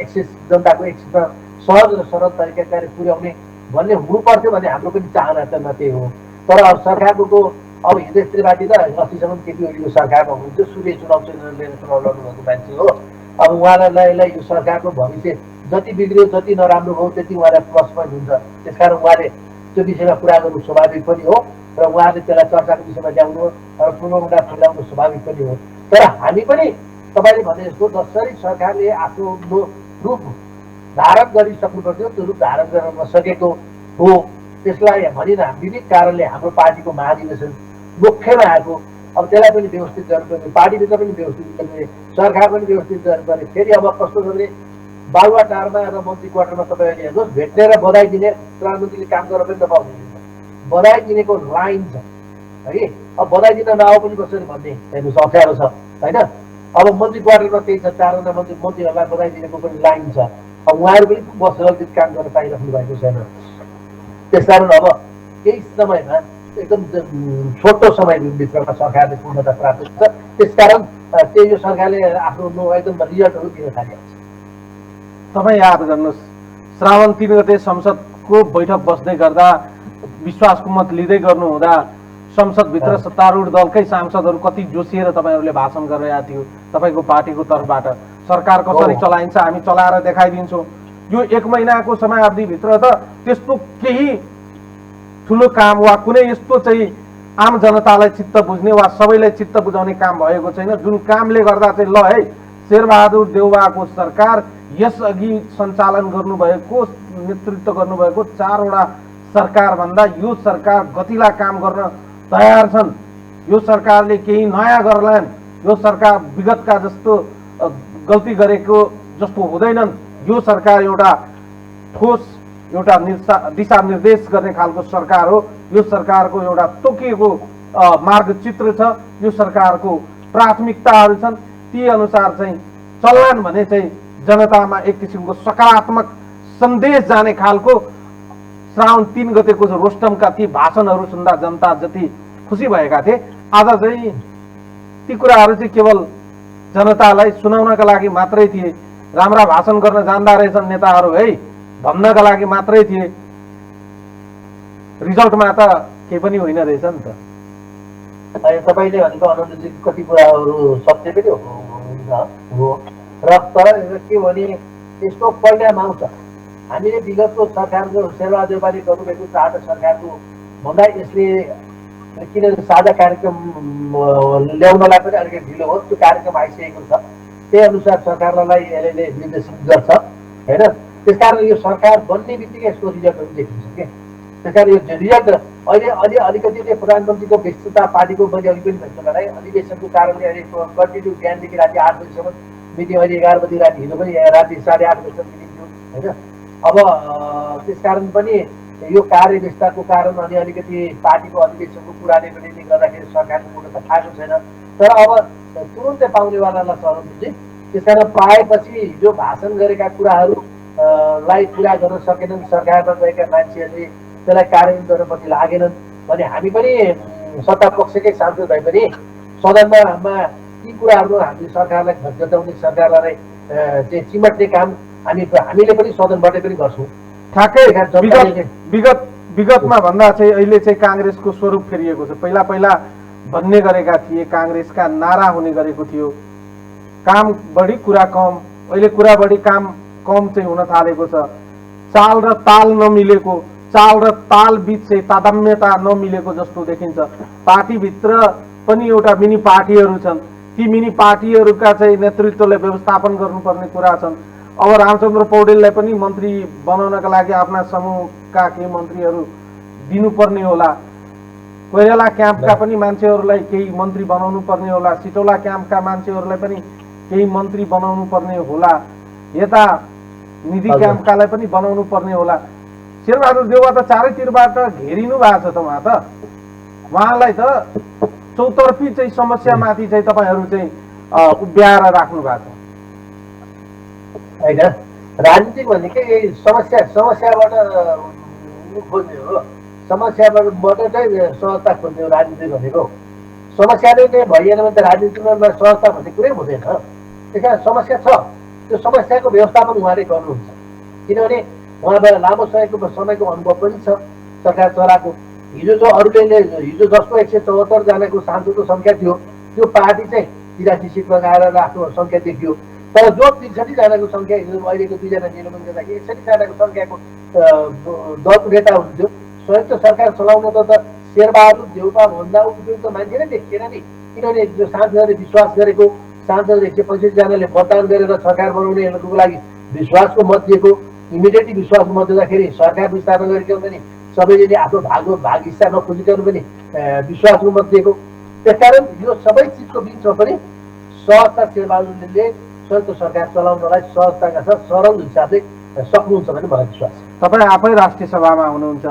एक्सेस जनताको एक्सेसमा सहज र सरल तरिकाले पुर्याउने भन्ने हुनुपर्थ्यो भन्ने हाम्रो पनि चाहना त न त्यही हो। तर अब सरकारको अब हृदय त्रिपाठी त अस्तिसम्म केपी ओलीको सरकारमा हुनुहुन्थ्यो, सूर्य चुनाव लिएर चुनाव लड्नुभएको मान्छे हो। अब उहाँलाई यो सरकारको भविष्य जति बिग्रियो जति नराम्रो भयो त्यति उहाँलाई प्लस पोइन्ट हुन्छ। त्यसकारण उहाँले त्यो विषयमा कुरा गर्नु स्वाभाविक पनि हो र उहाँले त्यसलाई चर्चाको विषयमा ल्याउनु र पूर्वमुखा फैलाउनु स्वाभाविक पनि हो। तर हामी पनि तपाईँले भने जस्तो जसरी सरकारले आफ्नो रूप धारण गरिसक्नु पर्थ्यो त्यो रूप धारण गर्न नसकेको हो। त्यसलाई भनिन विविध कारणले हाम्रो पार्टीको महाधिवेशन मुख्यमा आएको, अब त्यसलाई पनि व्यवस्थित गर्नुपर्ने, पार्टीभित्र पनि व्यवस्थित गर्नुपर्ने, सरकार पनि व्यवस्थित गर्नुपर्ने। फेरि अब कस्तो भने बालुवाटारमा र मन्त्री क्वार्टरमा तपाईँहरूले हेर्नुहोस्, भेट्ने र बधाई दिने प्रधानमन्त्रीले काम गरेर पनि नपाउनुहुन्छ। बधाई दिनेको लाइन छ है। अब बधाई दिन नआऊ पनि कसरी भन्ने हेर्नुहोस्, अप्ठ्यारो छ होइन। अब मन्त्री क्वार्टरमा त्यही छ, 4 जना मन्त्रीहरूलाई बधाई दिनेको पनि लाइन छ। अब उहाँहरू पनि बसरल्जित काम गर्न पाइराख्नु भएको छैन। त्यसकारण अब केही समयमा एकदम छोटो समयभित्रमा सरकारले पूर्णता प्राप्त हुन्छ। त्यसकारण त्यही यो सरकारले आफ्नो एकदम रिजल्टहरू दिन थालेको छ। तपाईँ याद गर्नुहोस्, श्रावण 3 गते संसदको बैठक बस्दै गर्दा विश्वासको मत लिँदै गर्नुहुँदा संसदभित्र सत्तारूढ दलकै सांसदहरू कति जोसिएर तपाईँहरूले भाषण गरिरहेका थियो तपाईँको पार्टीको तर्फबाट। सरकार कसरी चलाइन्छ हामी चलाएर देखाइदिन्छौँ। यो 1 महिनाको समयावधिभित्र त त्यस्तो केही ठुलो काम वा कुनै यस्तो चाहिँ आम जनतालाई चित्त बुझ्ने वा सबैलाई चित्त बुझाउने काम भएको छैन, जुन कामले गर्दा चाहिँ ल है शेरबहादुर देउवाको सरकार यसअघि सञ्चालन गर्नुभएको नेतृत्व गर्नुभएको 4 वटा सरकारभन्दा यो सरकार गतिला काम गर्न तयार छन्। यो सरकारले केही नयाँ गर्लान्, यो सरकार विगतका जस्तो गल्ती गरेको जस्तो हुँदैनन्। यो सरकार एउटा ठोस एउटा दिशा निर्देश गर्ने खालको सरकार हो। यो सरकारको एउटा तोकिएको मार्गचित्र छ। यो सरकारको प्राथमिकताहरू छन्, ती अनुसार चाहिँ चल्लान् भने चाहिँ जनतामा एक किसिमको सकारात्मक सन्देश जाने खालको श्रावण 3 गतेको रोस्टमका ती भाषणहरू सुन्दा जनता जति खुसी भएका थिए, आज चाहिँ ती कुराहरू चाहिँ केवल जनतालाई सुनाउनका लागि मात्रै थिए। राम्रा भाषण गर्न जान्दा रहेछन् नेताहरू है भन्नका लागि मात्रै थिए। रिजल्टमा त केही पनि होइन रहेछ नि त। तपाईँले भनेको अनन्तजी कति कुराहरू सत्य पनि हो र तर के भने यस्तो परिणाम आउँछ। हामीले विगतको सरकारको शेरबहादुर देउवाले गर्नुभएको 4 सरकारको भन्दा यसले किन साझा कार्यक्रम ल्याउनलाई पनि अलिकति ढिलो हो। त्यो कार्यक्रम आइसकेको छ, त्यही अनुसार सरकारलाई यसले निर्देशित गर्छ होइन। त्यसकारण यो सरकार बन्ने बित्तिकै यसको रिजल्टहरू देखिन्छ क्या। त्यसकारण यो रिजल्ट अहिले अलिकति प्रधानमन्त्रीको व्यस्तता पार्टीको मैले अघि पनि भन्छु मलाई अधिवेशनको कारणले अहिले कन्टिन्यू बिहानदेखि राति 8 बजीसम्म मिटिङ, अहिले 11 बजी राति, हिजो पनि राति 8:30 बजीसम्म मिटिङ थियो होइन। अब त्यसकारण पनि यो कार्य व्यस्तताको कारण अनि अलिकति पार्टीको अधिवेशनको कुराले पनि गर्दाखेरि सरकारको पूर्णता पाएको छैन। तर अब तुरुन्तै पाउनेवालालाई सहमति, त्यसकारण पाएपछि हिजो भाषण गरेका कुराहरूलाई पुरा गर्न सकेनन् सरकारमा गएका मान्छेहरूले, त्यसलाई कार्यान्वयन गर्नप्रति लागेनन् भने हामी पनि सत्ता पक्षकै सांसद भए पनि सदनमा ती कुराहरू हामी सरकारलाई घटाउने, सरकारलाई चाहिँ चिमट्ने काम हामीले पनि सदनबाटै पनि गर्छौँ। ठ्याक्कै विगतमा भन्दा चाहिँ अहिले चाहिँ काङ्ग्रेसको स्वरूप फेरिएको छ। पहिला भन्ने गरेका थिए, काङ्ग्रेसका नारा हुने गरेको थियो, काम बढी कुरा कम। अहिले कुरा बढी काम कम चाहिँ हुन थालेको छ। चाल र ताल नमिलेको, चाल र ताल बीच चाहिँ तादात्म्यता नमिलेको जस्तो देखिन्छ। पार्टीभित्र पनि एउटा मिनी पार्टीहरू छन्, ती मिनी पार्टीहरूका चाहिँ नेतृत्वले व्यवस्थापन गर्नुपर्ने कुरा छन्। अब रामचन्द्र पौडेललाई पनि मन्त्री बनाउनका लागि आफ्ना समूहका केही मन्त्रीहरू दिनुपर्ने होला। कोइराला क्याम्पका पनि मान्छेहरूलाई केही मन्त्री बनाउनु पर्ने होला, सिटौला क्याम्पका मान्छेहरूलाई पनि केही मन्त्री बनाउनु पर्ने होला, यता निधि क्याम्पकालाई पनि बनाउनु पर्ने होला। शेरबहादुर देउवा त चारैतिरबाट घेरिनु भएको छ त। उहाँलाई त चौतर्फी चाहिँ समस्यामाथि चाहिँ तपाईँहरू चाहिँ उभ्याएर राख्नु भएको छ होइन। राजनीति भनेकै यही समस्याबाट खोज्ने हो, समस्याबाट चाहिँ सहजता खोज्ने हो राजनीति भनेको। समस्याले नै भइएन भने त राजनीतिमा सहजता भन्ने कुरै हुँदैन। त्यस कारण समस्या छ, त्यो समस्याको व्यवस्थापन उहाँले गर्नुहुन्छ। किनभने उहाँबाट लामो समयको अनुभव पनि छ सरकार चलाएको। हिजो जसको 174 जनाको सांसदको सङ्ख्या थियो, त्यो पार्टी चाहिँ 83 सिटमा गएर राख्नु सङ्ख्या देखियो। तर जो 63 जनाको सङ्ख्या हिजो अहिलेको 2 जना निलम्बन गर्दाखेरि 61 जनाको सङ्ख्याको दलको नेता हुन्थ्यो। संयुक्त सरकार चलाउन त शेरबहादुर देउवा भन्दा उपयुक्त मान्छे नै देखिएन नि। किनभने जो सांसदहरूले विश्वास गरेको, सांसद 165 जनाले मतदान गरेर सरकार बनाउनेहरूको लागि विश्वासको मत दिएको, इमिडिएटली विश्वासको मत दिँदाखेरि सरकार विस्तार नगरिकन पनि सबैले आफ्नो भाग हिस्सा नखोजिकन पनि विश्वासको मत दिएको। त्यसकारण यो सबै चिजको बिचमा पनि सहजता शेरबहादुरले संयुक्त सरकार चलाउनलाई सहजताका साथ सरल हिसाबले सक्नुहुन्छ भन्ने मलाई विश्वास छ। तपाईँ आफै राष्ट्रिय सभामा हुनुहुन्छ।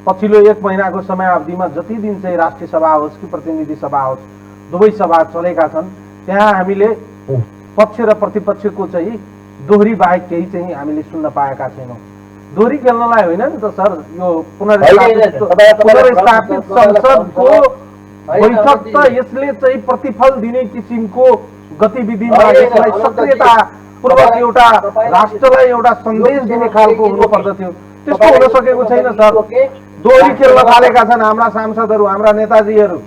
पछिल्लो 1 महिनाको समयावधिमा जति दिन चाहिँ राष्ट्रिय सभा होस् कि प्रतिनिधि सभा होस्, दुवै सभा चलेका छन्। त्यहाँ हामीले पक्ष र प्रतिपक्षको चाहिँ दोहोरी बाहेक केही चाहिँ हामीले सुन्न पाएका छैनौँ। दोहोरी खेल्नलाई होइन नि त सर, यो पुनर्स्थापित संसदको बैठक त यसले चाहिँ प्रतिफल दिने किसिमको गतिविधिमा यसलाई सक्रियतापूर्वक एउटा राष्ट्रलाई एउटा सन्देश दिने खालको हुनुपर्दथ्यो। त्यस्तो हुन सकेको छैन सर। दोहोरी खेल्न थालेका छन् हाम्रा सांसदहरू, हाम्रा नेताजीहरू।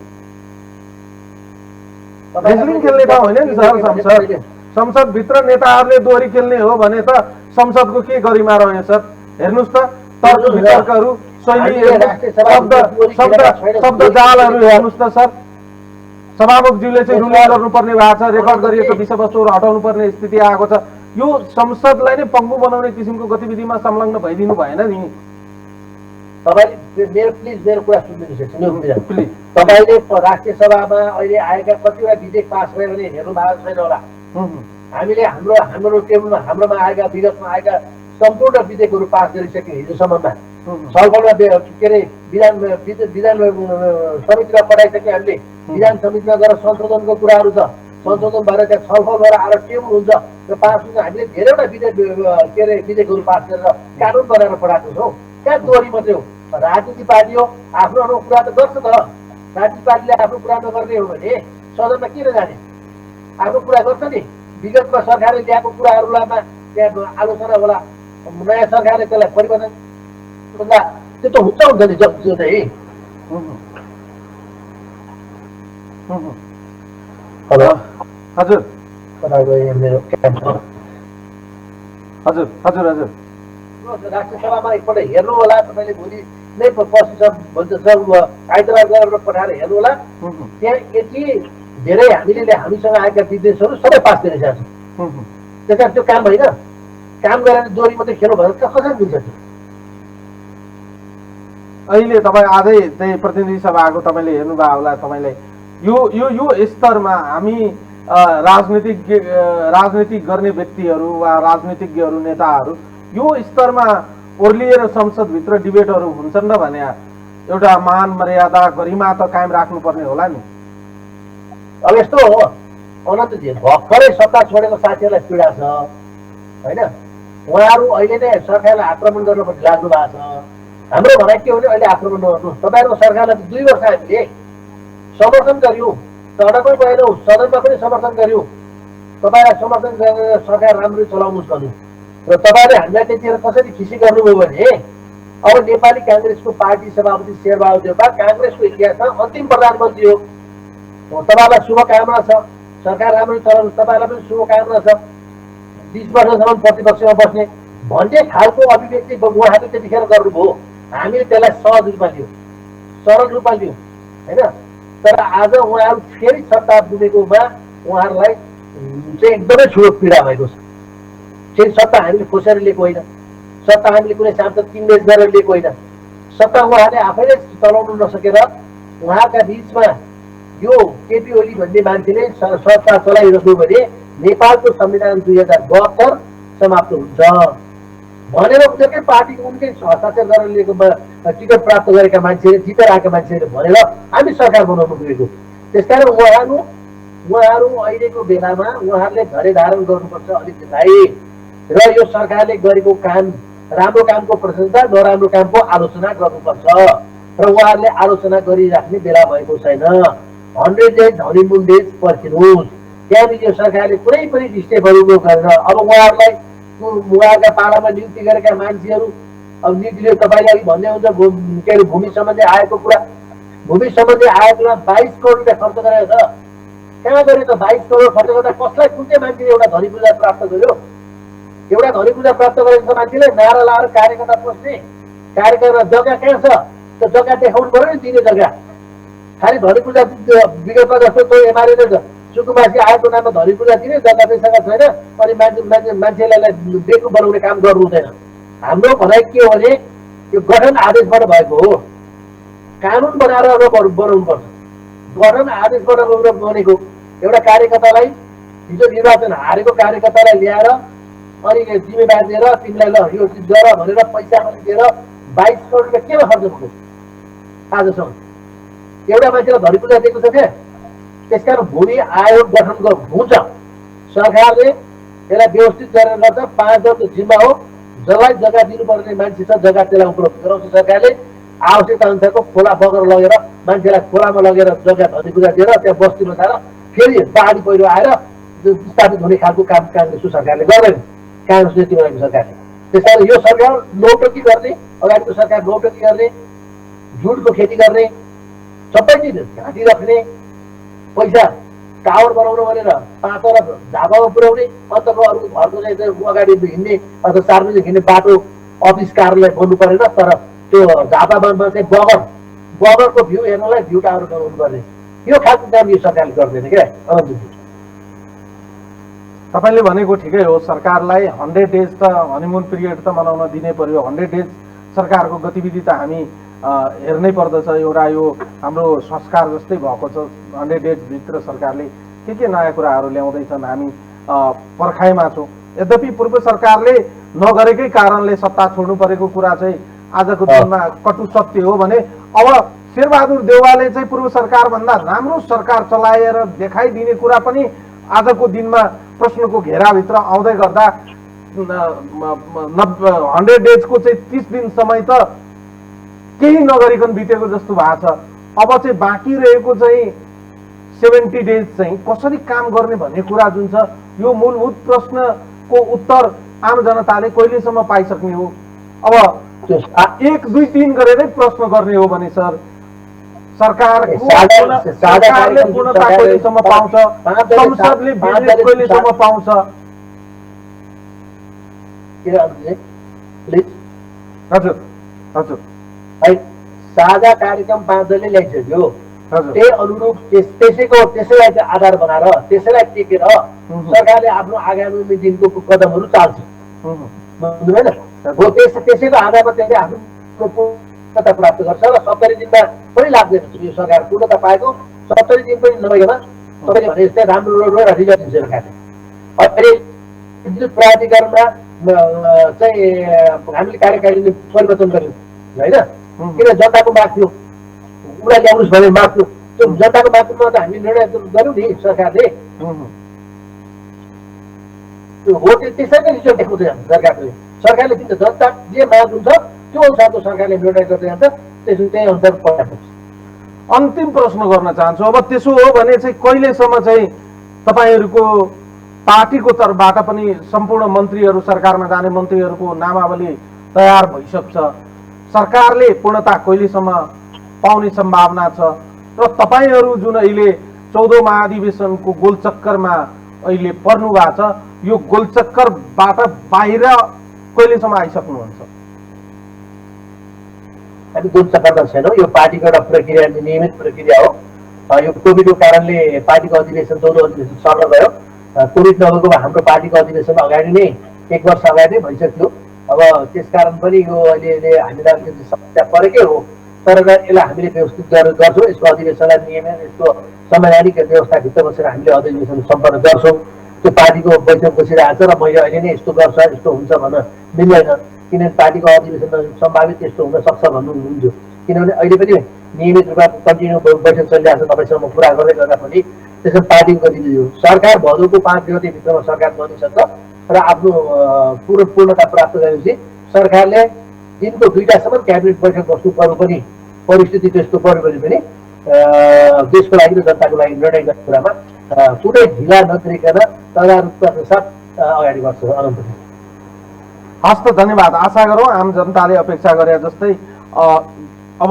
रेस्लिङ खेल्ने ठाउँ होइन नि सर संसद। संसदभित्र नेताहरूले दोहोरी खेल्ने हो भने त संसदको के गरिमा रह्यो सर? हेर्नुहोस् त, तर्क वितर्कहरू, शैली, शब्द जालहरू हेर्नुहोस् त सर। सभामुखज्यूले चाहिँ रुलिङ गर्नुपर्ने भएको छ, रेकर्ड गरिएको विषयवस्तुहरू हटाउनु पर्ने स्थिति आएको छ। यो संसदलाई नै पङ्गु बनाउने किसिमको गतिविधिमा संलग्न भइदिनु भएन नि। तपाईँले मेरो कुरा सुनिदिनुहोस् प्लिज। तपाईँले राष्ट्रिय सभामा अहिले आएका कतिवटा विधेयक पास भयो भने हेर्नु भएको छैन होला। हामीले हाम्रो टेबलमा हाम्रोमा आएका विगतमा आएका सम्पूर्ण विधेयकहरू पास गरिसक्यौँ हिजोसम्ममा। छलफलमा के अरे विधान समितिमा पठाइसक्यौँ हामीले। विधान समितिमा गएर संशोधनको कुराहरू छ, संशोधन भएर त्यहाँ छलफल भएर आएर टेबल हुन्छ र पास हुन्छ। हामीले धेरैवटा के अरे विधेयकहरू पास गरेर कानुन बनाएर पठाएको छौँ। त्यहाँ दोहोरी मात्रै हो। राजनीतिक पार्टी हो, आफ्नो कुरा त गर्छ त। राजनीतिक पार्टीले आफ्नो कुरा नगर्ने हो भने सदनमा किन जाने? आफ्नो कुरा गर्छ नि। विगतमा सरकारले ल्याएको कुराहरूलाई त्यहाँ आलोचना होला, नयाँ सरकारले त्यसलाई परिवर्तन गर्दा त्यो त हुन्छ नि जति चाहिँ। हेलो हजुर मेरो हजुर हजुर हजुर राष्ट्रिय सभामा एकपल्ट हेर्नु होला। तपाईँले भोलि नै पशु भन्छ आइतबार गरेर पठाएर हेर्नु होला। त्यहाँ यति धेरै हामीसँग आएका विदेशहरू सबै पास गरिसकेका छौँ। त्यस कारण त्यो काम होइन। काम गरेर दोहोरी मात्रै खेल्नु भयो कसरी मिल्छ त्यो? अहिले तपाईँ आजै चाहिँ प्रतिनिधि सभाको तपाईँले हेर्नुभयो होला। तपाईँले यो स्तरमा हामी राजनीति गर्ने व्यक्तिहरू वा राजनीतिज्ञहरू, नेताहरू यो स्तरमा ओर्लिएर संसदभित्र डिबेटहरू हुन्छन् र भने एउटा मान मर्यादा गरिमा त कायम राख्नुपर्ने होला नि। अब यस्तो हो अनन्तजी, भर्खरै सत्ता छोडेको साथीहरूलाई पीडा छ होइन। उहाँहरू अहिले नै सरकारलाई आक्रमण गर्न लाग्नु भएको छ। हाम्रो भनाइ के हो भने अहिले आक्रमण नगर्नु। तपाईँहरूको सरकारलाई 2 वर्ष हामीले समर्थन गर्यौँ, सडकमै गएनौँ, सदनमा पनि समर्थन गर्यौँ। तपाईँलाई समर्थन गरेर सरकार राम्ररी चलाउनुहोस् भन्नु र तपाईँले हामीलाई त्यतिखेर कसरी खुसी गर्नुभयो भने अब नेपाली काङ्ग्रेसको पार्टी सभापति शेरबहादुर देउवा काङ्ग्रेसको इतिहासमा अन्तिम प्रधानमन्त्री हो। तपाईँलाई शुभकामना छ, सरकार राम्ररी चलाउनुहोस्, तपाईँलाई पनि शुभकामना छ। 20 वर्षसम्म प्रतिपक्षमा बस्ने भन्ने खालको अभिव्यक्ति उहाँले त्यतिखेर गर्नुभयो। हामीले त्यसलाई सहज रूपमा लियौँ, सरल रूपमा लियौँ होइन। तर आज उहाँहरू फेरि सत्ता पुगेकोमा उहाँहरूलाई चाहिँ एकदमै ठुलो पीडा भएको छ। फेरि सत्ता हामीले खोसेर लिएको होइन, सत्ता हामीले कुनै सांसद किनबेच गरेर लिएको होइन। सत्ता उहाँले आफैले चलाउनु नसकेर उहाँका बिचमा यो केपी ओली भन्ने मान्छेले सत्ता चलाइरह्यो भने नेपालको संविधान 2072 समाप्त हुन्छ भनेर उनीहरूकै पार्टी उनकै हस्ताक्षर गरेर लिएको टिकट प्राप्त गरेका मान्छेले जितेर आएका मान्छेले भनेर हामी सरकार बनाउनु पुगेको। त्यसकारण उहाँहरू अहिलेको बेलामा उहाँहरूले धैर्य धारण गर्नुपर्छ अलिकति र यो सरकारले गरेको काम राम्रो कामको प्रशंसा नराम्रो कामको आलोचना गर्नुपर्छ र उहाँहरूले आलोचना गरिराख्ने बेला भएको छैन। 100 डेज हनीमुन डेज पर्खिनुहोस्। त्यहाँनिर यो सरकारले कुनै पनि स्टेपहरू गरेर अब उहाँका पालामा नियुक्ति गरेका मान्छेहरू अब नियुक्तिले तपाईँले अघि भन्दै हुन्छ के अरे भूमि सम्बन्धी आयोगको कुरा। भूमि सम्बन्धी आयोगमा 22 करोड रुपियाँ खर्च गरेको छ। कहाँ गरे त 22 करोड खर्च गर्दा कसलाई कुन चाहिँ मान्छेले एउटा धनी पूजा प्राप्त गर्यो? एउटा धनी पूजा प्राप्त गरेको मान्छेले नारा लाएर कार्यकर्ता पस्ने कार्यकर्ता जग्गा कहाँ छ त्यो जग्गा देखाउनु पर्यो नि दिने जग्गा। खालि धनी पूजा विगतमा जस्तो त्यो एमआरएले सुकुमासी आएको नाममा धनी पूजा दिने जग्गा पैसाका छैन अनि मान्छेलाई बेग्नु बनाउने काम गर्नु हुँदैन। हाम्रो भनाइ के हो भने यो गठन आदेशबाट भएको हो। कानुन बनाएर बनाउनुपर्छ। गठन आदेशबाट बनेको एउटा कार्यकर्तालाई हिजो निर्वाचन हारेको कार्यकर्तालाई ल्याएर अनि जिम्मेवारी दिएर तिमीलाई ल यो चिज गर भनेर पैसा पनि दिएर 22 करोड रुपियाँ केमा खर्च भएको आजसम्म? एउटा मान्छेलाई धनी पूजा दिएको छ क्या। त्यसकारण भूमि आयोग गठन हुन्छ। सरकारले यसलाई व्यवस्थित गरेर गर्छ। 5 वर्षको जिम्मा हो। जसलाई जग्गा दिनुपर्ने मान्छे छ जग्गा त्यसलाई उपलब्ध गराउँछ सरकारले। आवश्यकता अनुसारको खोला बगर लगेर मान्छेलाई खोलामा लगेर जग्गा धनी पूजा दिएर त्यहाँ बस्ती बसाएर फेरि बाढी पहिरो आएर विस्थापित हुने खालको काम काङ्ग्रेसको सरकारले गर्दैन। काङ्ग्रेस नीति बनाएको सरकारले। त्यसकारण यो सरकार नौटंकी गर्ने अगाडिको सरकार नौटंकी गर्ने झुटको खेती गर्ने सबै चिज घाँटी राख्ने पैसा टावर बनाउनु भनेर 5 अरब झापामा पुर्याउने अन्तको अरू घरको चाहिँ अगाडि हिँड्ने अथवा सार्वजनिक हिँड्ने बाटो अफिस कार्यालय बन्नु परेन तर त्यो झापामा चाहिँ बगरको भ्यू हेर्नलाई भ्यू टावर बनाउनु पर्ने यो खालको काम यो सरकारले गर्दैन क्या। तपाईँले भनेको ठिकै हो। सरकारलाई 100 डेज त हनीमुन पिरियड त मनाउन दिनै पर्यो। 100 डेज सरकारको गतिविधि त हामी हेर्नै पर्दछ। एउटा यो हाम्रो संस्कार जस्तै भएको छ। 100 डेजभित्र सरकारले के नयाँ कुराहरू ल्याउँदैछन् हामी पर्खाइमा छौँ। यद्यपि पूर्व सरकारले नगरेकै कारणले सत्ता छोड्नु परेको कुरा चाहिँ आजको दिनमा कटु सत्य हो भने अब शेरबहादुर देउवाले चाहिँ पूर्व सरकारभन्दा राम्रो सरकार चलाएर देखाइदिने कुरा पनि आजको दिनमा प्रश्नको घेराभित्र आउँदै गर्दा 100 डेजको चाहिँ 30 दिन समय त केही नगरिकन बितेको जस्तो भएको छ। अब चाहिँ बाँकी रहेको चाहिँ 70 डेज चाहिँ कसरी काम गर्ने भन्ने कुरा जुन छ यो मूलभूत प्रश्नको उत्तर आम जनताले कहिलेसम्म पाइसक्ने हो? अब 1, 2, 3 गरेरै प्रश्न गर्ने हो भने सर सरकारले पूर्णता कहिलेसम्म पाउँछ? संसदले बिजनेस कहिलेसम्म पाउँछ? हजुर हजुर साझा कार्यक्रम 5 दलले ल्याइसक्यो। त्यही अनुरूप त्यसैलाई चाहिँ आधार बनाएर त्यसैलाई टेकेर सरकारले आफ्नो आगामी दिनको कदमहरू चाल्छ। बुझ्नुभएन? हो त्यसैको आधारमा त्यसले आफ्नो पूर्णता प्राप्त गर्छ र 70 दिनमा पनि लाग्दैन। यो सरकार पूर्णता पाएको 70 दिन पनि नभएमा तपाईँले भने जस्तै राम्रो रोड र रिजर्भ दिन्छ सरकारले। अहिले विद्युत प्राधिकरणमा चाहिँ हामीले कार्यकारिणी परिवर्तन गर्यौँ होइन? किन जनताको माग थियो उसलाई ल्याउनुहोस् भने माग थियो। त्यो जनताको मागमा त हामी निर्णय गऱ्यौँ नि सरकारले। त्यो हो त्यसैले रिजल्ट देखाउँछ सरकारले। सरकारले किन जनता जे माग हुन्छ त्यो अनुसारको सरकारले निर्णय गर्दै जान्छ। त्यही अनुसार पर्याप्त। अन्तिम प्रश्न गर्न चाहन्छु। अब त्यसो हो भने चाहिँ कहिलेसम्म चाहिँ तपाईँहरूको पार्टीको तर्फबाट पनि सम्पूर्ण मन्त्रीहरू सरकारमा जाने मन्त्रीहरूको नामावली तयार भइसक्छ? सरकारले पूर्णता कहिलेसम्म पाउने सम्भावना छ? र तपाईँहरू जुन अहिले 14औं महाधिवेशनको गोलचक्करमा अहिले पर्नु भएको छ यो गोलचक्करबाट बाहिर कहिलेसम्म आइसक्नुहुन्छ? हामी गोलचक्करमा छैनौँ। यो पार्टीको एउटा प्रक्रिया नियमित प्रक्रिया हो। यो कोभिडको कारणले पार्टीको अधिवेशन 14औं अधिवेशन सर्न गयो। कोभिड नभएको हाम्रो पार्टीको अधिवेशन अगाडि नै 1 वर्ष अगाडि नै भइसक्यो। अब त्यसकारण पनि यो अहिले हामीलाई समस्या परेकै हो। तर यसलाई हामीले व्यवस्थित गर्छौँ। यसको अधिवेशनलाई नियमित यसको संवैधानिक व्यवस्थाभित्र बसेर हामीले अधिवेशन सम्पन्न गर्छौँ। त्यो पार्टीको बैठक बसिरहेको छ र मैले अहिले नै यस्तो गर्छ यस्तो हुन्छ भन्न मिल्दैन, किनभने पार्टीको अधिवेशन सम्भावित यस्तो हुन सक्छ भन्नुहुन्थ्यो। किनभने अहिले पनि नियमित रूपमा कन्टिन्यू बैठक चलिरहेको छ तपाईँसँग कुरा गर्दै गर्दा पनि। त्यसमा पार्टीको गतिविधि हो। सरकार भदौको 5 गतेभित्रमा सरकार बनिसक्छ र आफ्नो पूर्णता प्राप्त गरेपछि सरकारले दिनको 2टासम्म क्याबिनेट बैठक बस्नु पर्नु पनि परिस्थिति त्यस्तो पर्यो भने पनि देशको लागि र जनताको लागि निर्णय गर्ने कुरामा कुनै ढिला नगरिकन तदारुकताका साथ अगाडि बढ्छ। अनन्त हस् त, धन्यवाद। आशा गरौँ आम जनताले अपेक्षा गरे जस्तै अब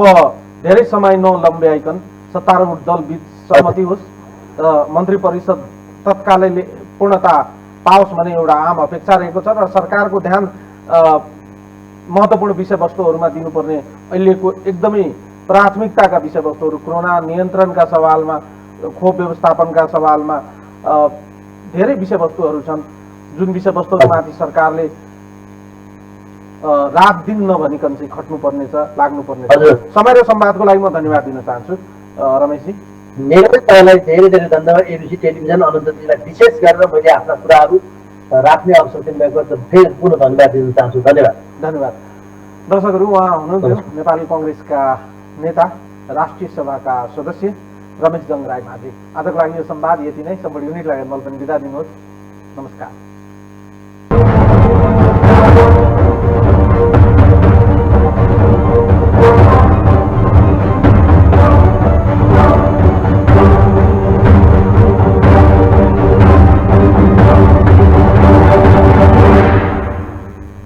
धेरै समय नलम्ब्याइकन सत्तारूढ दल बीच सहमति होस् र मन्त्री परिषद तत्कालै पूर्णता पाओस् भन्ने एउटा आम अपेक्षा रहेको छ र सरकारको ध्यान महत्त्वपूर्ण विषयवस्तुहरूमा दिनुपर्ने अहिलेको एकदमै प्राथमिकताका विषयवस्तुहरू कोरोना नियन्त्रणका सवालमा, खोप व्यवस्थापनका सवालमा धेरै विषयवस्तुहरू छन् जुन विषयवस्तुहरूमाथि सरकारले रात दिन नभनिकन चाहिँ खट्नुपर्नेछ, लाग्नुपर्नेछ। समय र संवादको लागि म धन्यवाद दिन चाहन्छु रमेशजी। मेरो पनि तपाईँलाई धेरै धेरै धन्यवाद। एबिसी टेलिभिजन अनन्तजीलाई विशेष गरेर मैले आफ्ना कुराहरू राख्ने अवसर दिनुभएको फेरि पुनः धन्यवाद दिन चाहन्छु। धन्यवाद। धन्यवाद। दर्शकहरू, उहाँ हुनुहुन्थ्यो नेपाली कङ्ग्रेसका नेता, राष्ट्रिय सभाका सदस्य रमेश जङ रायमाझी। आजको लागि यो संवाद यति नै। सम्पूर्ण युनिट लगायत मैले पनि बिदा दिनुहोस्। नमस्कार।